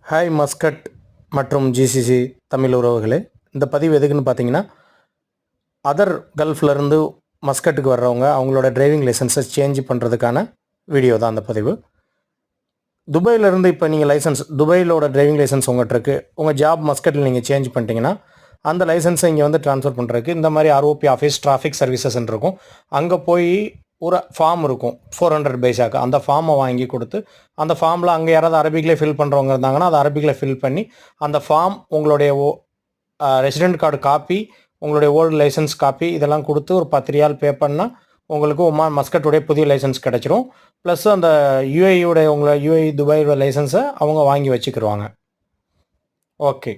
Hi Muscat மற்றும் GCC Tamil உறவுகளே, இந்த பதிவு எதுக்குன்னு பார்த்தீங்கன்னா, அதர் கல்ஃப்லேருந்து மஸ்கட்டுக்கு வர்றவங்க அவங்களோட டிரைவிங் லைசன்ஸை சேஞ்ச் பண்ணுறதுக்கான வீடியோ தான் அந்த பதிவு. துபாயிலேருந்து இப்போ நீங்கள் துபாயிலோட டிரைவிங் லைசன்ஸ் உங்கள்கிட்ட இருக்குது, உங்கள் ஜாப் மஸ்கட்டில் நீங்கள் சேஞ்ச் பண்ணிட்டீங்கன்னா அந்த லைசன்ஸை இங்கே வந்து ட்ரான்ஸ்ஃபர் பண்ணுறதுக்கு இந்த மாதிரி ஆர்ஓபி ஆஃபீஸ் டிராஃபிக் சர்வீசஸ்ன்னு இருக்கும். அங்கே போய் ஒரு ஃபார்ம் இருக்கும் 400 பைசாக்கு, அந்த ஃபார்மை வாங்கி கொடுத்து அந்த ஃபார்மில் அங்கே யாராவது அரபிக்கில் ஃபில் பண்ணுறவங்க இருந்தாங்கன்னா அதை அரபிக்கில் ஃபில் பண்ணி அந்த ஃபார்ம் உங்களுடைய ரெசிடென்ட் கார்டு காப்பி, உங்களுடைய ஓல்டு லைசன்ஸ் காப்பி இதெல்லாம் கொடுத்து ஒரு 10 ரியால் பே பண்ணால் உங்களுக்கு மஸ்கட்டுடைய புதிய லைசன்ஸ் கிடச்சிரும். ப்ளஸ் அந்த யூஏஇயோடைய யூஏஇ துபாயோட லைசன்ஸை அவங்க வாங்கி வச்சுக்கிடுவாங்க. ஓகே.